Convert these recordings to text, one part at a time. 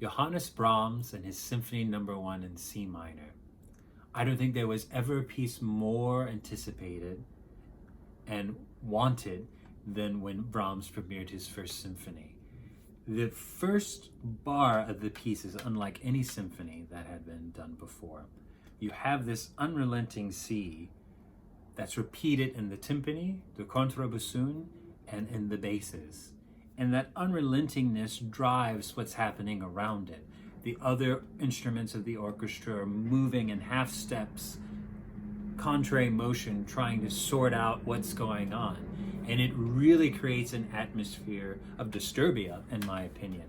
Johannes Brahms and his Symphony No. 1 in C minor. I don't think there was ever a piece more anticipated and wanted than when Brahms premiered his first symphony. The first bar of the piece is unlike any symphony that had been done before. You have this unrelenting C that's repeated in the timpani, the contrabassoon, and in the basses. And that unrelentingness drives what's happening around it. The other instruments of the orchestra are moving in half steps, contrary motion, trying to sort out what's going on. And it really creates an atmosphere of disturbia, in my opinion.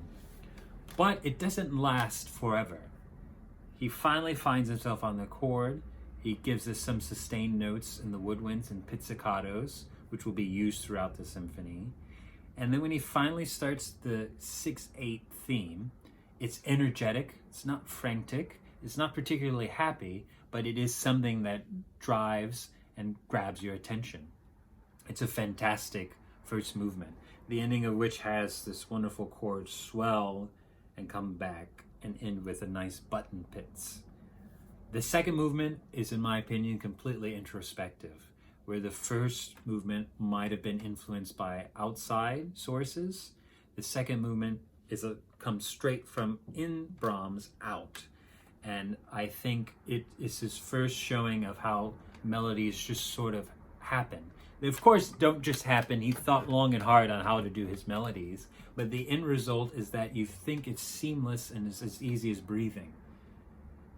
But it doesn't last forever. He finally finds himself on the chord. He gives us some sustained notes in the woodwinds and pizzicatos, which will be used throughout the symphony. And then when he finally starts the 6/8 theme, it's energetic, it's not frantic, it's not particularly happy, but it is something that drives and grabs your attention. It's a fantastic first movement, the ending of which has this wonderful chord swell and come back and end with a nice button pitz. The second movement is, in my opinion, completely introspective, where the first movement might have been influenced by outside sources. The second movement comes straight from in Brahms out. And I think it is his first showing of how melodies just sort of happen. They, of course, don't just happen. He thought long and hard on how to do his melodies, but the end result is that you think it's seamless and it's as easy as breathing.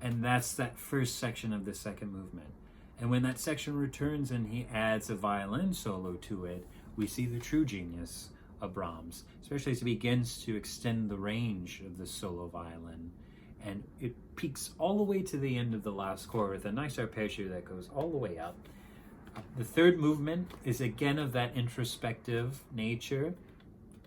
And that's that first section of the second movement. And when that section returns and he adds a violin solo to it, we see the true genius of Brahms, especially as he begins to extend the range of the solo violin. And it peaks all the way to the end of the last chord with a nice arpeggio that goes all the way up. The third movement is again of that introspective nature.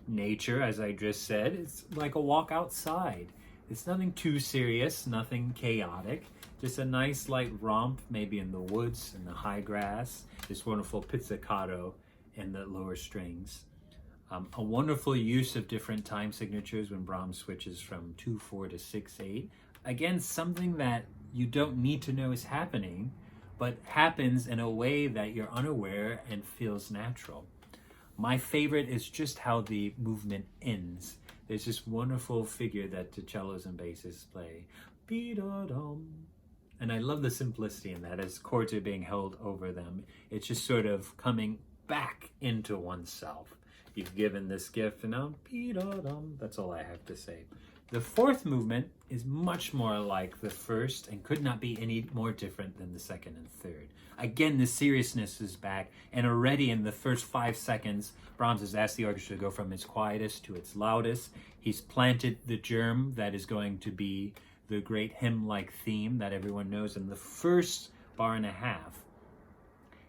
Nature, as I just said, it's like a walk outside. It's nothing too serious, nothing chaotic. Just a nice light romp, maybe in the woods, in the high grass. This wonderful pizzicato in the lower strings. A wonderful use of different time signatures when Brahms switches from 2/4 to 6/8. Again, something that you don't need to know is happening, but happens in a way that you're unaware and feels natural. My favorite is just how the movement ends. There's this wonderful figure that the cellos and basses play. Be-da-dum. And I love the simplicity in that as chords are being held over them. It's just sort of coming back into oneself. You've given this gift and now, be-da-dum. That's all I have to say. The fourth movement is much more like the first and could not be any more different than the second and third. Again, the seriousness is back, and already in the first 5 seconds, Brahms has asked the orchestra to go from its quietest to its loudest. He's planted the germ that is going to be the great hymn-like theme that everyone knows in the first bar and a half.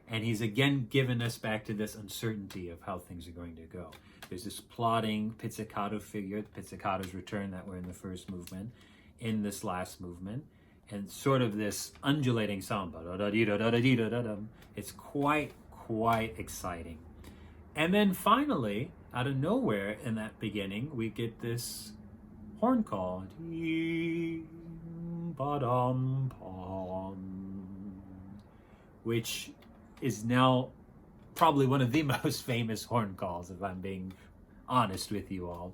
And he's again given us back to this uncertainty of how things are going to go. There's this plodding pizzicato figure, the pizzicato's return that were in the first movement, in this last movement, and sort of this undulating sound. It's quite exciting. And then finally, out of nowhere in that beginning, we get this horn call, which is now probably one of the most famous horn calls, if I'm being honest with you all.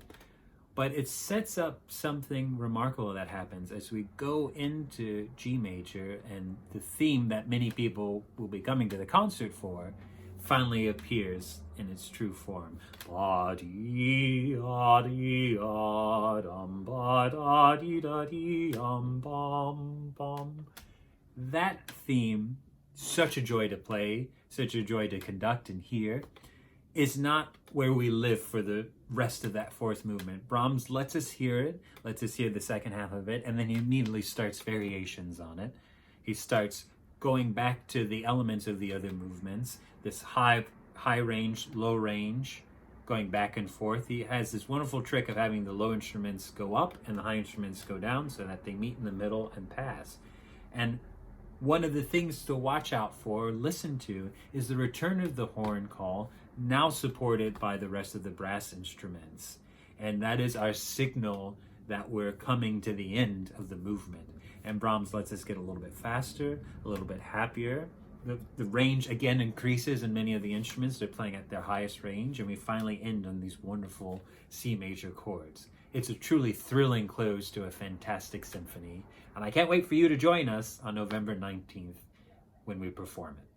But it sets up something remarkable that happens as we go into G major, and the theme that many people will be coming to the concert for finally appears in its true form. That theme, such a joy to play, such a joy to conduct and hear, is not where we live for the rest of that fourth movement. Brahms lets us hear it, lets us hear the second half of it, and then he immediately starts variations on it. He starts going back to the elements of the other movements, this high range, low range, going back and forth. He has this wonderful trick of having the low instruments go up and the high instruments go down so that they meet in the middle and pass. And one of the things to watch out for, listen to, is the return of the horn call, now supported by the rest of the brass instruments. And that is our signal that we're coming to the end of the movement. And Brahms lets us get a little bit faster, a little bit happier. The range again increases in many of the instruments. They're playing at their highest range, and we finally end on these wonderful C major chords. It's a truly thrilling close to a fantastic symphony, and I can't wait for you to join us on November 19th when we perform it.